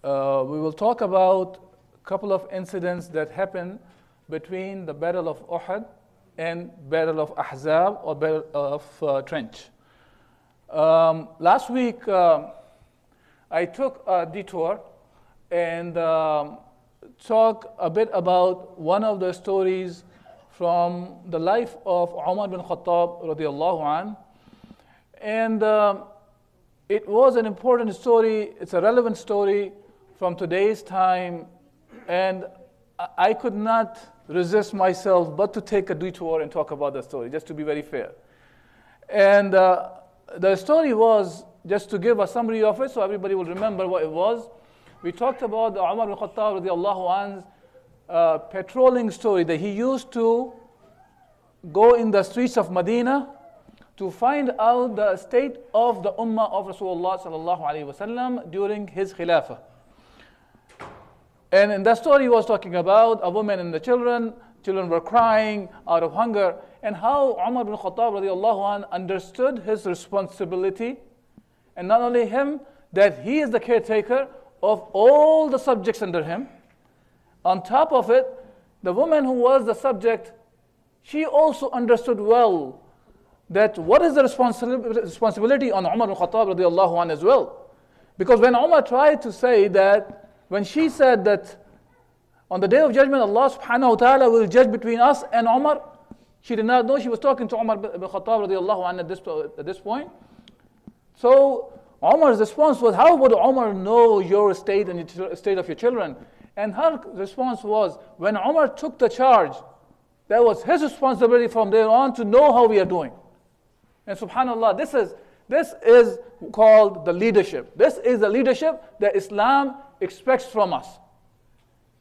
We will talk about a couple of incidents that happened between the Battle of Uhud and Battle of Ahzab or Battle of Trench. Last week, I took a detour and talk a bit about one of the stories from the life of Umar bin Khattab radiallahu anh. And it was an important story, it's a relevant story from today's time, and I could not resist myself but to take a detour and talk about the story, just to be very fair. And the story was, just to give a summary of it so everybody will remember what it was. We talked about the Umar bin Khattab radiallahu anh's patrolling story, that he used to go in the streets of Medina to find out the state of the ummah of Rasulullah sallallahu alaihi wasallam during his khilafah. And in that story he was talking about a woman and the children. Children were crying out of hunger, and how Umar bin Khattab radiallahu anh understood his responsibility, and not only him, that he is the caretaker of all the subjects under him. On top of it, the woman who was the subject, she also understood well that what is the responsibility on Umar bin Khattab radiallahu anh as well. Because when Umar tried to say that, when she said that on the day of judgment Allah subhanahu wa ta'ala will judge between us and Umar, she did not know she was talking to Umar bin Khattab radiallahu anh at this point. So Umar's response was, how would Umar know your state and the state of your children? And her response was, when Umar took the charge, that was his responsibility from there on to know how we are doing. And subhanAllah, this is called the leadership. This is the leadership that Islam expects from us.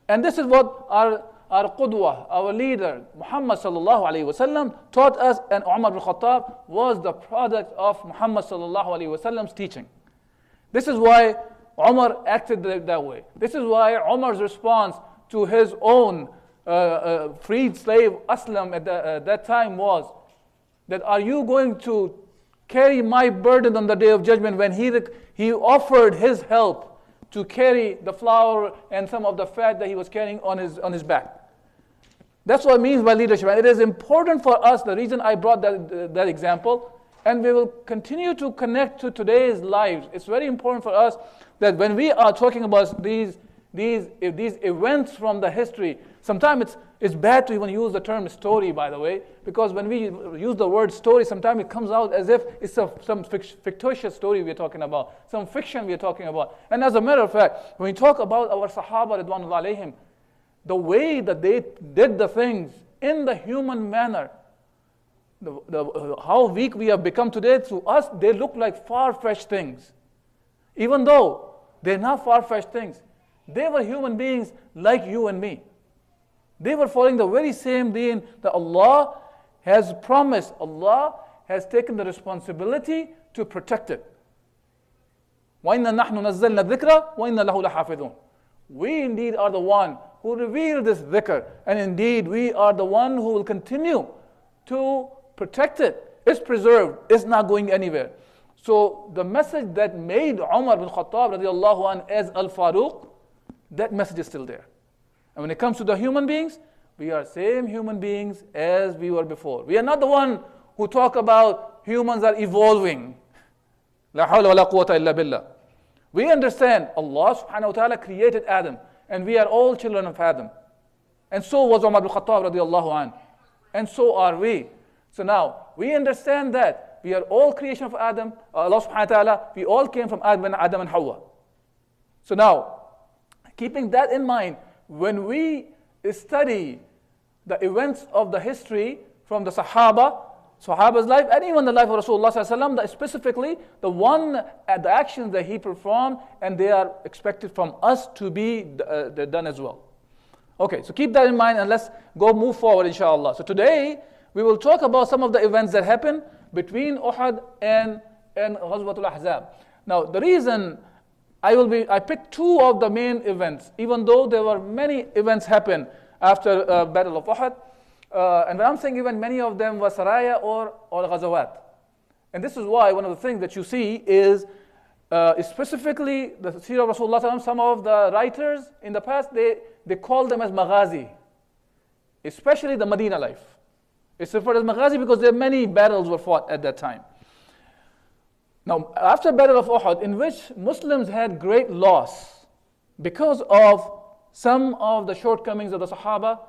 And this is what our Qudwa, our leader, Muhammad sallallahu alayhi wasallam, taught us, and Umar bin Khattab was the product of Muhammad sallallahu alayhi wasallam's teaching. This is why Umar acted that way. This is why Umar's response to his own freed slave Aslam at that time was that, are you going to carry my burden on the day of judgment, when he offered his help to carry the flour and some of the fat that he was carrying on his back. That's what it means by leadership. And it is important for us, the reason I brought that example, and we will continue to connect to today's lives. It's very important for us that when we are talking about these events from the history, sometimes it's bad to even use the term story, by the way, because when we use the word story, sometimes it comes out as if it's some fictitious story we're talking about, some fiction we're talking about. And as a matter of fact, when we talk about our Sahaba Ridwanullah alayhim, the way that they did the things in the human manner, how weak we have become today, to us they look like far-fetched things. Even though they're not far-fetched things, they were human beings like you and me. They were following the very same deen that Allah has promised. Allah has taken the responsibility to protect it. وَإِنَّا نَحْنُ نَزَّلْنَا الذِّكْرَ وَإِنَّا لَهُ لَحَافِظُونَ. We indeed are the one who revealed this dhikr, and indeed we are the one who will continue to protect it. It's preserved, it's not going anywhere. So the message that made Umar bin Khattab radiallahu anh as Al-Faruq, that message is still there. And when it comes to the human beings, we are same human beings as we were before. We are not the one who talk about humans are evolving. La hawla wa la quwwata illa billah. We understand Allah subhanahu wa ta'ala created Adam, and we are all children of Adam. And so was Umar bin Khattab radiallahu anh. And so are we. So now, we understand that we are all creation of Adam, Allah subhanahu wa ta'ala, we all came from Adam and Hawa. So now, keeping that in mind, when we study the events of the history from the Sahaba's life, and even the life of Rasulullah sallallahu alaihi wasallam, specifically the actions that he performed, and they are expected from us to be done as well. Okay, so keep that in mind, and let's move forward, inshallah. So today we will talk about some of the events that happened between Uhud and Ghazwatul Ahzab. Now, the reason I picked two of the main events, even though there were many events happen after Battle of Uhud. And when I'm saying even, many of them were Saraya or Ghazawat. And this is why one of the things that you see is specifically the Seerah of Rasulullah, some of the writers in the past, they call them as Maghazi, especially the Medina life. It's referred as Maghazi because there are many battles were fought at that time. Now, after Battle of Uhud, in which Muslims had great loss because of some of the shortcomings of the Sahaba,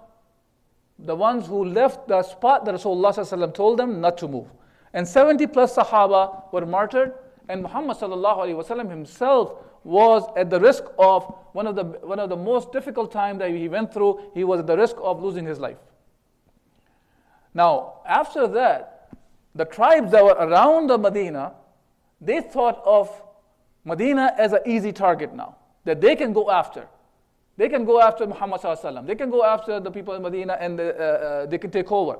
the ones who left the spot that Rasulullah told them not to move. And 70 plus Sahaba were martyred, and Muhammad himself was at the risk of one of the most difficult times that he went through. He was at the risk of losing his life. Now, after that, the tribes that were around the Medina, they thought of Medina as an easy target now, that they can go after. They can go after Muhammad ﷺ. They can go after the people in Medina and they can take over.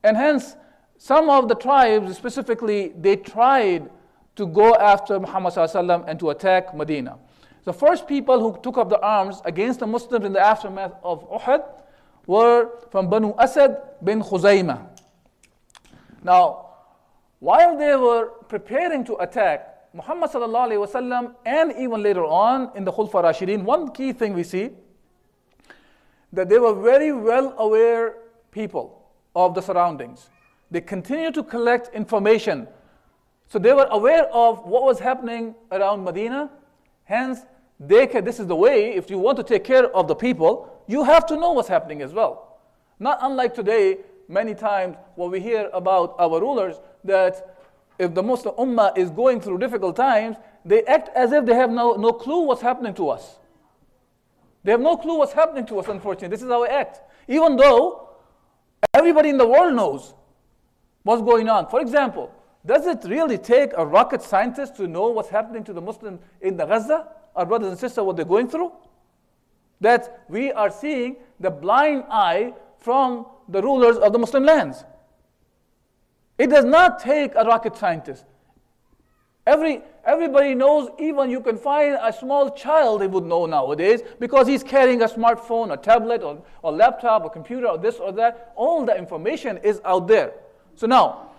And hence, some of the tribes specifically, they tried to go after Muhammad ﷺ and to attack Medina. The first people who took up the arms against the Muslims in the aftermath of Uhud were from Banu Asad bin Khuzaymah. Now, while they were preparing to attack Muhammad ﷺ and even later on in the Khulfa Rashidin, one key thing we see that they were very well aware people of the surroundings. They continued to collect information. So they were aware of what was happening around Medina. Hence, this is the way, if you want to take care of the people, you have to know what's happening as well. Not unlike today, many times what we hear about our rulers, that if the Muslim Ummah is going through difficult times, they act as if they have no clue what's happening to us. They have no clue what's happening to us, unfortunately. This is how we act. Even though everybody in the world knows what's going on. For example, does it really take a rocket scientist to know what's happening to the Muslims in the Gaza? Our brothers and sisters, what they're going through? That we are seeing the blind eye from the rulers of the Muslim lands. It does not take a rocket scientist. Everybody knows, even you can find a small child, they would know nowadays, because he's carrying a smartphone, a tablet, or laptop, or computer, or this or that. All the information is out there. So now,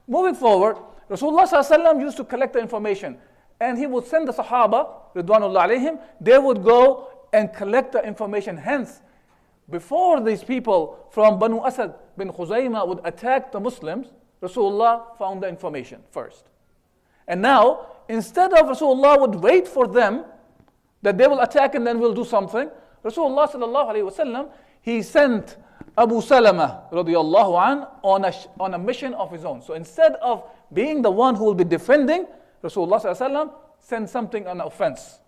moving forward, Rasulullah ﷺ used to collect the information, and he would send the Sahaba, Ridwanullah alayhim, they would go and collect the information. Hence, before these people from Banu Asad bin Khuzaymah would attack the Muslims, Rasulullah found the information first. And now, instead of Rasulullah would wait for them, that they will attack and then we'll do something, Rasulullah sallallahu alayhi wasallam, he sent Abu Salama radiallahu an on a mission of his own. So instead of being the one who will be defending, Rasulullah sallallahu alayhi wasallam sent something on offense.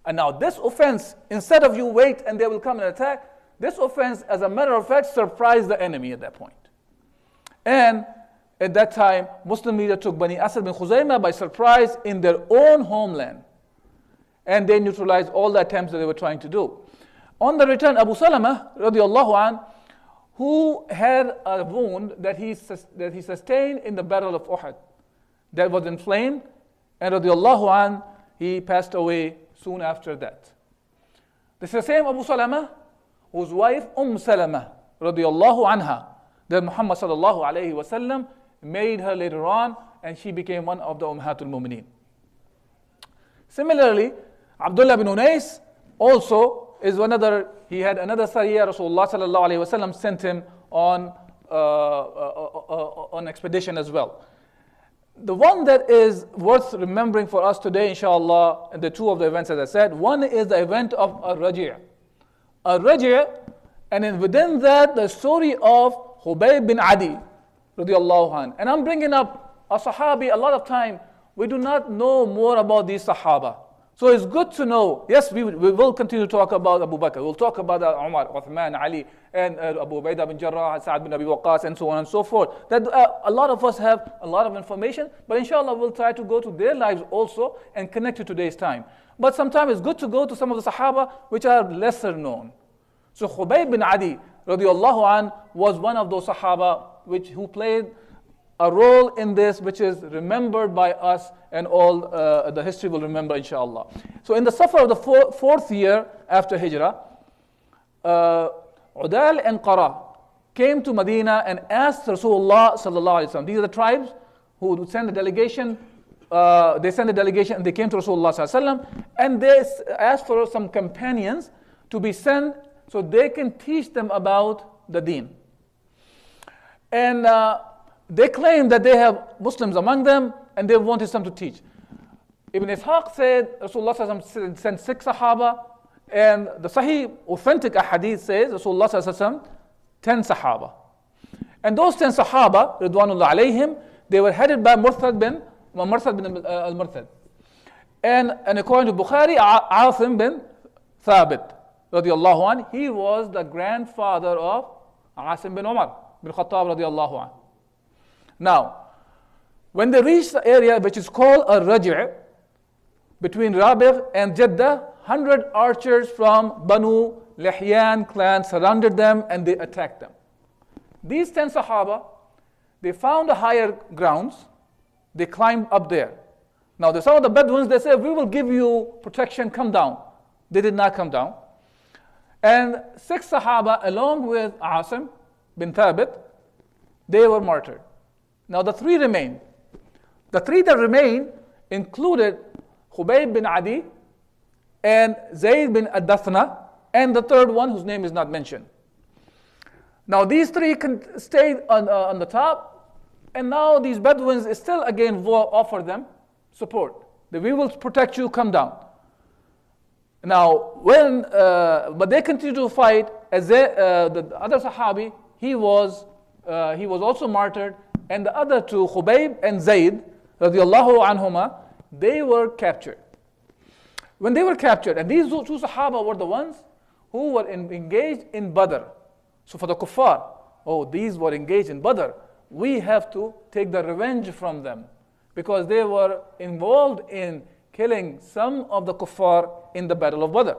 And now this offense, instead of you wait and they will come and attack, this offense, as a matter of fact, surprised the enemy at that point. And at that time, Muslim leader took Bani Asad bin Khuzaymah by surprise in their own homeland. And they neutralized all the attempts that they were trying to do. On the return, Abu Salama, radiallahu an, who had a wound that he sustained in the Battle of Uhud, that was inflamed, and radiallahu an, he passed away soon after that. This is the same Abu Salama, whose wife, Salama, radiallahu anha, that Muhammad sallallahu alayhi wasallam made her later on, and she became one of the Ummahatul Mu'mineen. Similarly, Abdullah bin Unais also is another, he had another Sariyah, Rasulullah sallallahu alayhi wasallam sent him on expedition as well. The one that is worth remembering for us today, inshallah, and the two of the events as I said, one is the event of Ar-Raji'. Ar-Raji', and within that, the story of Khubayb bin Adi, radiallahu anh. And I'm bringing up a Sahabi. A lot of time, we do not know more about these Sahaba. So it's good to know. Yes, we will continue to talk about Abu Bakr. We'll talk about Umar, Uthman, Ali, and Abu Ubaidah bin Jarrah, Sa'ad bin Abi Waqqas, and so on and so forth. That a lot of us have a lot of information, but inshallah we'll try to go to their lives also and connect to today's time. But sometimes it's good to go to some of the Sahaba which are lesser known. So Khubayb bin Adi, radiallahu an, was one of those Sahaba who played a role in this, which is remembered by us, and all the history will remember, inshallah. So in the Safar of the fourth year after Hijrah, Udal and Qara came to Medina and asked Rasulullah sallallahu alaihi wasallam. These are the tribes who would send a delegation they sent a delegation and they came to Rasulullah sallallahu alaihi wasallam, and they asked for some companions to be sent so they can teach them about the deen. And they claim that they have Muslims among them and they wanted some to teach. Ibn Ishaq said Rasulullah sallallahu alaihi wasallam sent 6 Sahaba, and the Sahih authentic hadith says Rasulullah sallallahu alaihi wasallam 10 Sahaba. And those 10 Sahaba, Ridwanullah alayhim, they were headed by Murthad bin al-Murthad. And according to Bukhari, Asim bin Thabit, radiallahu anh, he was the grandfather of Asim bin Umar bin Khattab, radiallahu anh. Now, when they reached the area which is called Al-Raji' between Rabigh and Jeddah, 100 archers from Banu Lihyan clan surrounded them and they attacked them. These 10 Sahaba, they found the higher grounds, they climbed up there. Now, some of the Bedouins, they said, we will give you protection, come down. They did not come down. And 6 Sahaba, along with Asim bin Thabit, they were martyred. Now, the 3 remained. The 3 that remained included Khubayb bin Adi and Zayd bin Ad-Dathna, and the 3rd one whose name is not mentioned. Now, these 3 stayed on the top, and now these Bedouins still again offer them support. We will protect you, come down. Now, but they continued to fight. As the other Sahabi, he was also martyred, and the other 2, Khubayb and Zayd, radiallahu anhuma, they were captured. When they were captured, and these 2 Sahaba were the ones who were engaged in Badr. So for the kuffar, these were engaged in Badr, we have to take the revenge from them because they were involved in killing some of the kuffar in the Battle of Badr.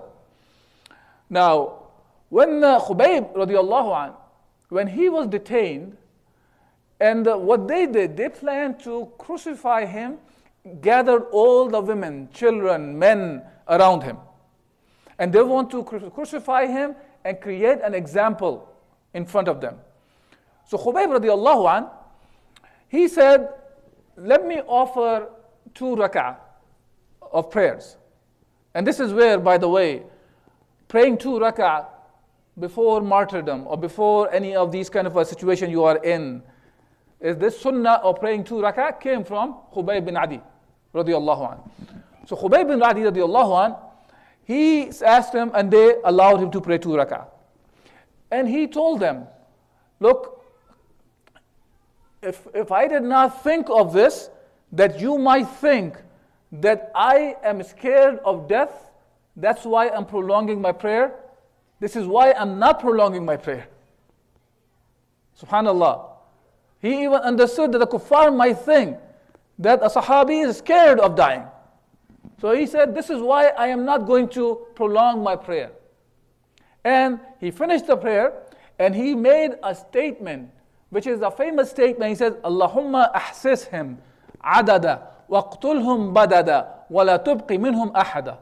Now, when Khubayb radiallahu anh, when he was detained, and what they did, they planned to crucify him, gathered all the women, children, men around him. And they want to crucify him and create an example in front of them. So Khubayb radiallahu anh, he said, let me offer 2 rak'ah of prayers. And this is where, by the way, praying 2 rak'ah before martyrdom or before any of these kind of a situation you are in, is this sunnah of praying 2 rak'ah came from Khubayb bin Adi radiallahu anh. So Khubayb bin Adi radiallahu anh, he asked him and they allowed him to pray 2 rak'ah. And he told them, look, if I did not think of this, that you might think that I am scared of death, that's why I'm prolonging my prayer. This is why I'm not prolonging my prayer. Subhanallah. He even understood that the kuffar might think that a Sahabi is scared of dying. So he said, this is why I am not going to prolong my prayer. And he finished the prayer and he made a statement, which is a famous statement. He says, Allahumma ahsishim adada waqtulhum badada wa la tubqi minhum ahada.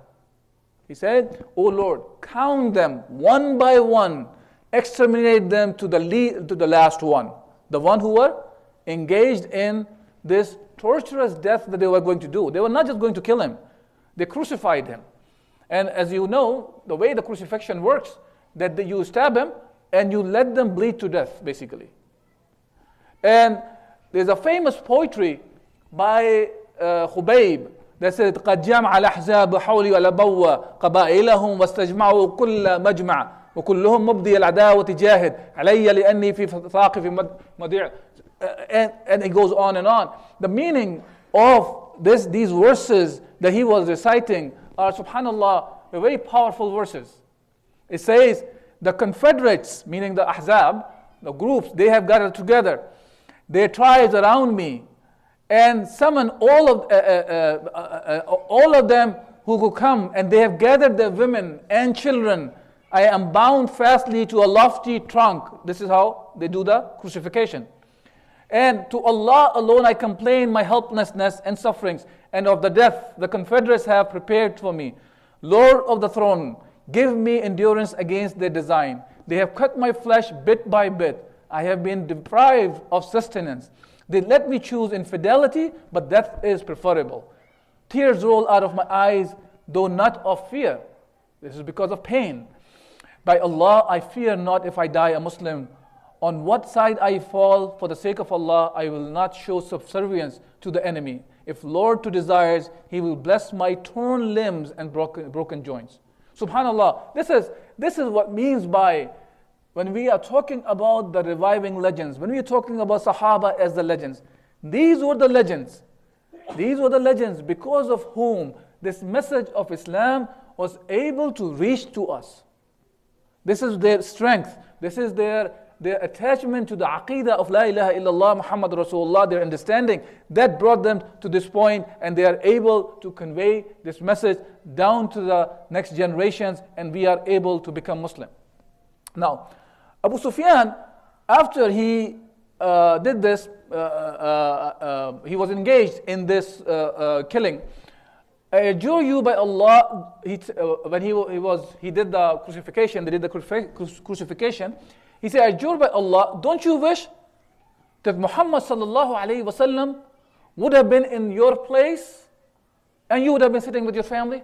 He said, O Lord, count them one by one, exterminate them to the last one, the one who were engaged in this torturous death that they were going to do. They were not just going to kill him, they crucified him. And as you know, the way the crucifixion works, that you stab him and you let them bleed to death, basically. And there's a famous poetry by Khubayb that said, قَدْ جَمْعَ الْأَحْزَابُ حَوْلِي وَلَبَوَّ قَبَائِلَهُمْ وَاسْتَجْمَعُوا كُلَّ مَجْمَعٍ وَكُلُّهُمْ مُبْدِيَ الْعَدَاوَةِ جَاهِدٍ عَلَيَّ لِأَنِّي فِي ثَاقِفِ مَضِيعٍ. And it goes on and on. The meaning of these verses that he was reciting are, subhanallah, very powerful verses. It says, the Confederates, meaning the Ahzab, the groups, they have gathered together. Their tribes around me, and summon all of them who could come, and they have gathered their women and children. I am bound fastly to a lofty trunk. This is how they do the crucifixion. And to Allah alone I complain my helplessness and sufferings, and of the death the Confederates have prepared for me. Lord of the throne, give me endurance against their design. They have cut my flesh bit by bit. I have been deprived of sustenance. They let me choose infidelity, but death is preferable. Tears roll out of my eyes, though not of fear. This is because of pain. By Allah, I fear not if I die a Muslim. On what side I fall, for the sake of Allah, I will not show subservience to the enemy. If Lord to desires, He will bless my torn limbs and broken joints. Subhanallah, this is what means by when we are talking about the reviving legends, when we are talking about Sahaba as the legends. These were the legends. These were the legends because of whom this message of Islam was able to reach to us. This is their strength. This is their attachment to the aqidah of La ilaha illallah Muhammad Rasulullah, their understanding that brought them to this point, and they are able to convey this message down to the next generations, and we are able to become Muslim. Now, Abu Sufyan, after he did this, he was engaged in this killing. I adjure you by Allah, when he did the crucifixion, they did the crucifixion, he said, I adjure by Allah, don't you wish that Muhammad sallallahu alayhi wasallam would have been in your place and you would have been sitting with your family?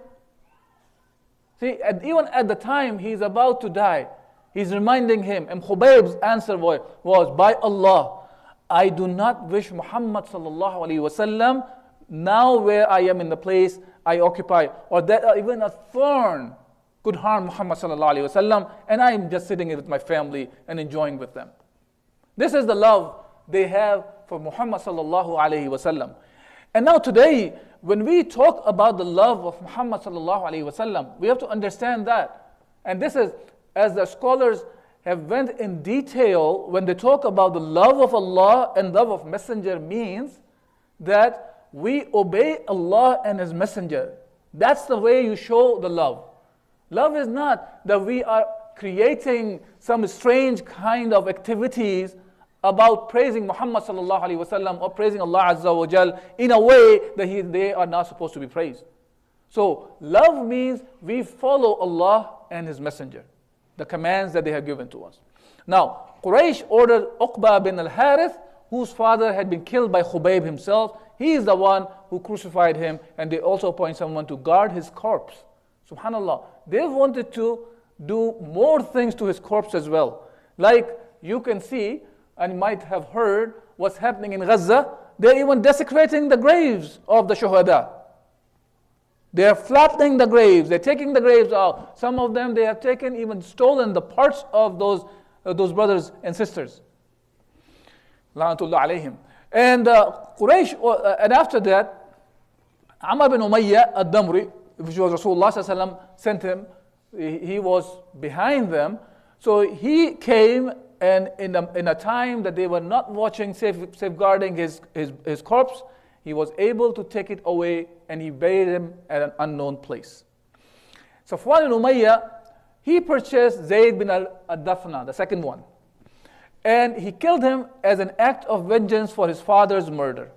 See, even at the time he's about to die, he's reminding him, and Khubayb's answer was, by Allah, I do not wish Muhammad sallallahu alayhi wasallam now where I am in the place I occupy, or that even a thorn could harm Muhammad sallallahu alayhi wasallam, and I am just sitting with my family and enjoying with them. This is the love they have for Muhammad sallallahu alayhi wasallam. And now today, when we talk about the love of Muhammad sallallahu alayhi wasallam, we have to understand that. And this is, as the scholars have went in detail, when they talk about the love of Allah and love of Messenger, means that we obey Allah and His Messenger. That's the way you show the love. Love is not that we are creating some strange kind of activities about praising Muhammad sallallahu alaihi wasallam or praising Allah Azza wa Jal in a way that they are not supposed to be praised. So love means we follow Allah and His Messenger, the commands that they have given to us. Now, Quraysh ordered Uqba bin al-Harith, whose father had been killed by Khubayb himself. He is the one who crucified him, and they also appoint someone to guard his corpse. Subhanallah, they wanted to do more things to his corpse as well. Like you can see, and you might have heard what's happening in Gaza. They're even desecrating the graves of the shuhada. They're flattening the graves. They're taking the graves out. Some of them, they have taken, even stolen the parts of those brothers and sisters. La'natullah alayhim. And Quraysh, and after that, Amr bin Umayyah ad-Damri, which was Rasulullah sallallahu alaihi wasallam sent him, he was behind them. So he came, and in a time that they were not watching, safeguarding his corpse, he was able to take it away, and he buried him at an unknown place. Safwan bin Umayyah, he purchased Zayd bin al-Dafna, the second one. And he killed him as an act of vengeance for his father's murder.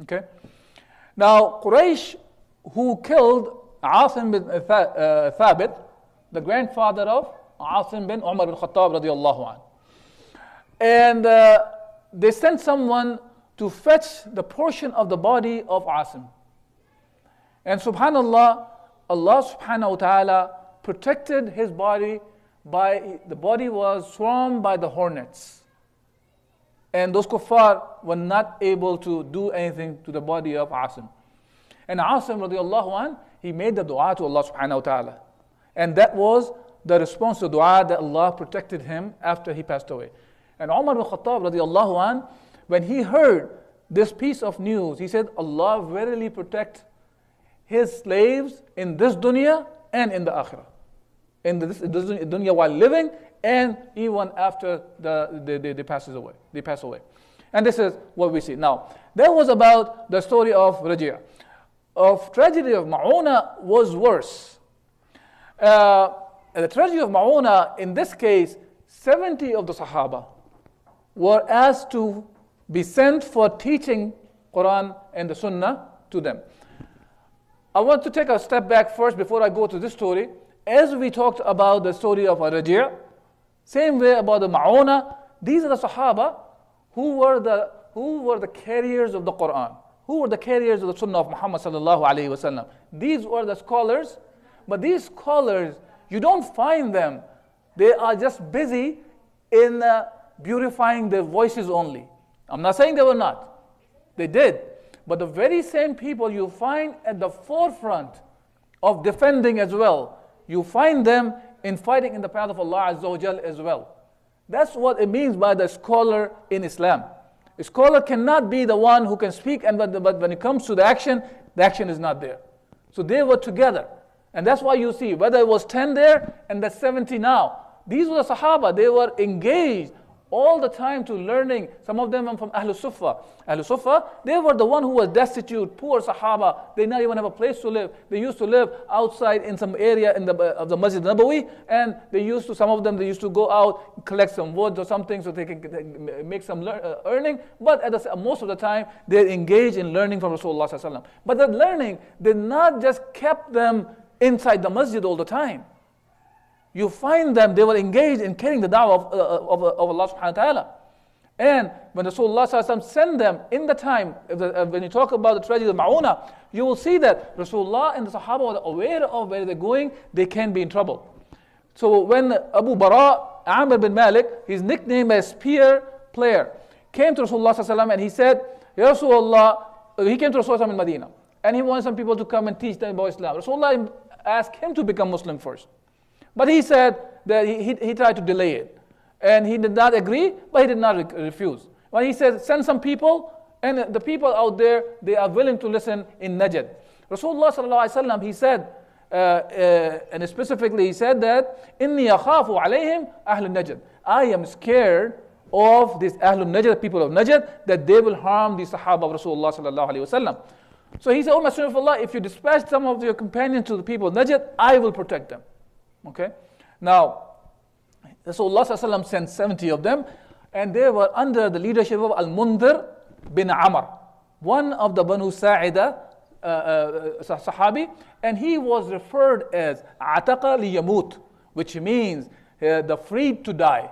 Okay? Now, Quraysh, who killed Asim bin Thabit, the grandfather of Asim bin Umar bin Khattab radiallahu anh. And they sent someone to fetch the portion of the body of Asim. And subhanallah, Allah subhanahu wa ta'ala protected his body the body was swarmed by the hornets. And those kuffar were not able to do anything to the body of Asim. And Asim radiallahu anh, he made the dua to Allah subhanahu wa ta'ala. And that was the response to dua that Allah protected him after he passed away. And Umar bin Khattab radiallahu anh, when he heard this piece of news, he said, Allah verily protect his slaves in this dunya and in the akhirah. In this dunya while living, and even after they pass away. And this is what we see. Now, that was about the story of Raji'. Of tragedy of Ma'una was worse. The tragedy of Ma'una, in this case, 70 of the Sahaba were asked to be sent for teaching Quran and the Sunnah to them. I want to take a step back first before I go to this story. As we talked about the story of Raji', same way about the Ma'una, these are the Sahaba who who were the carriers of the Quran? Who were the carriers of the Sunnah of Muhammad sallallahu alaihi wasallam? These were the scholars, but these scholars, you don't find them. They are just busy in beautifying their voices only. I'm not saying they were not. They did. But the very same people you find at the forefront of defending as well, you find them in fighting in the path of Allah Azza wa Jal as well. That's what it means by the scholar in Islam. A scholar cannot be the one who can speak, but when it comes to the action is not there. So they were together. And that's why you see, whether it was 10 there and the 70 now, these were the Sahaba. They were engaged all the time to learning. Some of them are from Ahlul Sufa. Ahlul Sufa, they were the one who was destitute, poor Sahaba. They did not even have a place to live. They used to live outside in some area of the Masjid Nabawi, and some of them used to go out, collect some wood or something so they can make some earning. But most of the time, they engaged in learning from Rasulullah sallallahu alaihi wasallam. But that learning did not just kept them inside the masjid all the time. You find them, they were engaged in carrying the da'wah of Allah subhanahu wa ta'ala. And when Rasulullah sallallahu alaihi wasallam sent them in the time, when you talk about the tragedy of Ma'una, you will see that Rasulullah and the Sahaba were aware of where they're going, they can be in trouble. So when Abu Bara, Amr bin Malik, his nickname as spear player, came to Rasulullah sallallahu alaihi wasallam and he said, Ya Rasulullah, he came to Rasulullah in Medina, and he wanted some people to come and teach them about Islam. Rasulullah asked him to become Muslim first. But he said that he tried to delay it. And he did not agree, but he did not refuse. When he said, send some people, and the people out there, they are willing to listen in Najd. Rasulullah sallallahu alaihi wasallam, he said, and specifically he said that, إِنِّي أَخَافُ عَلَيْهِمْ أَهْلُ النَّجْدِ I am scared of these Ahlul Najd, people of Najd, that they will harm the Sahaba of Rasulullah sallallahu alaihi wasallam. So he said, O Messenger of Allah, if you dispatch some of your companions to the people of Najd, I will protect them. Okay. Now, Rasulullah sent 70 of them, and they were under the leadership of Al-Mundhir bin Amr, one of the Banu Sa'ida Sahabi, and he was referred as Ataqa li Yamut, which means the freed to die.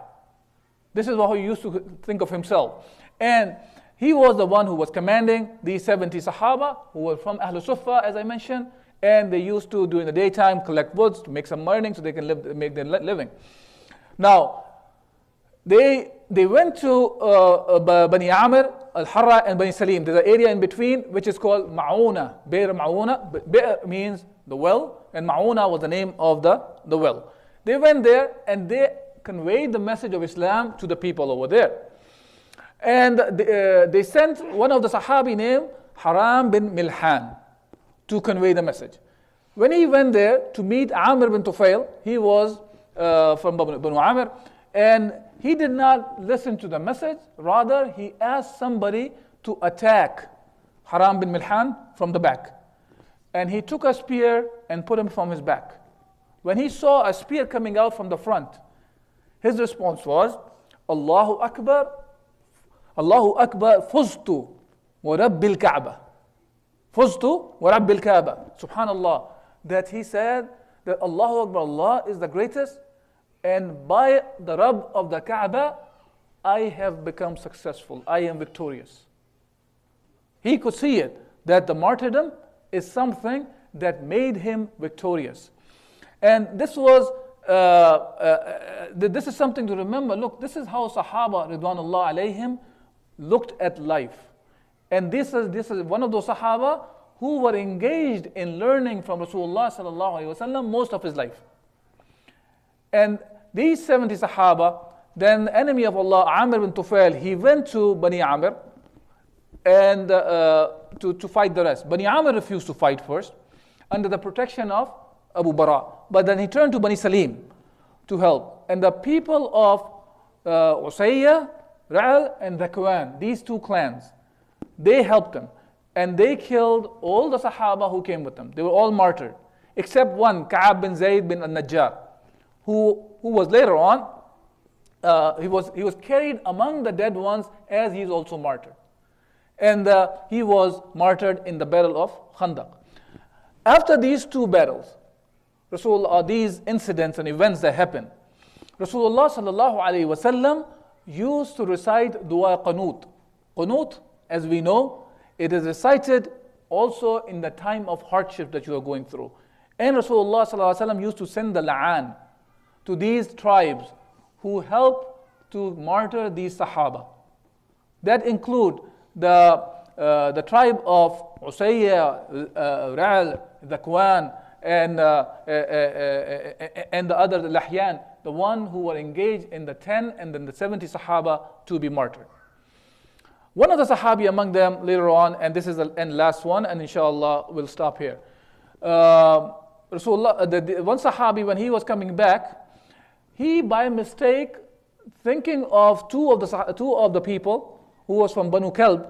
This is what he used to think of himself. And he was the one who was commanding these 70 Sahaba who were from Ahlul Sufa, as I mentioned. And they used to, during the daytime, collect woods to make some earnings so they can make their living. Now, they went to Bani Amir, Al-Harra, and Bani Salim. There's an area in between which is called Ma'una. Be'er Ma'una. Be'er means the well, and Ma'una was the name of the well. They went there and they conveyed the message of Islam to the people over there. And they sent one of the Sahabi named Haram bin Milhan to convey the message. When he went there to meet Amr bin Tufail, he was from Banu Amr, and he did not listen to the message. Rather, he asked somebody to attack Haram bin Milhan from the back. And he took a spear and put him from his back. When he saw a spear coming out from the front, his response was, Allahu Akbar, fuztu wa rabbil Ka'bah. Fuztu wa rabbil Kaaba. Subhanallah. That he said that Allahu Akbar, Allah is the greatest, and by the Rabb of the Kaaba, I have become successful. I am victorious. He could see it, that the martyrdom is something that made him victorious. And this was, this is something to remember. Look, this is how Sahaba, Ridwanullah alayhim, looked at life. And this is one of those Sahaba who were engaged in learning from Rasulullah sallallahu alaihi wasallam most of his life. And these 70 Sahaba, then the enemy of Allah, Amr bin Tufail, he went to Bani Amr and to fight the rest. Bani Amr refused to fight first under the protection of Abu Bara. But then he turned to Bani Salim to help. And the people of Usayya, Ra'al, and Dhakwan, these two clans, they helped him, and they killed all the Sahaba who came with them. They were all martyred, except one, Ka'ab bin Zayd bin al-Najjar, who was later on, he was carried among the dead ones as he is also martyred. And he was martyred in the battle of Khandaq. After these two battles, these incidents and events that happened, Rasulullah sallallahu alaihi wasallam used to recite Dua Qanut. Qunut, as we know, it is recited also in the time of hardship that you are going through. And Rasulullah ﷺ used to send the la'an to these tribes who help to martyr these Sahaba. That include the tribe of Usayya, Ra'al, Zakwan, and the other, the Lahyan, the one who were engaged in the 10 and then the 70 Sahaba to be martyred. One of the Sahabi among them later on, and this is the last one, and inshallah we'll stop here. Rasulullah, the one Sahabi, when he was coming back, he by mistake, thinking of two of the people who was from Banu Kalb,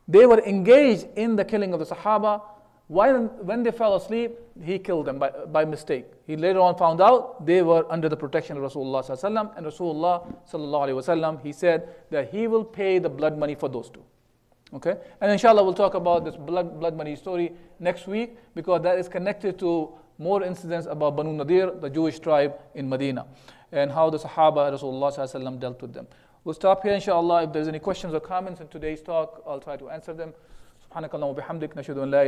they were engaged in the killing of the Sahaba. When they fell asleep, he killed them by mistake. He later on found out they were under the protection of Rasulullah sallallahu alaihi wasallam, and Rasulullah sallallahu alaihi wasallam, he said that he will pay the blood money for those two. Okay, and inshallah we'll talk about this blood money story next week, because that is connected to more incidents about Banu Nadir, the Jewish tribe in Medina, and how the Sahaba Rasulullah sallallahu alaihi wasallam dealt with them. We'll stop here inshallah. If there's any questions or comments in today's talk, I'll try to answer them. سبحانك اللهم وبحمدك نشهد أن لا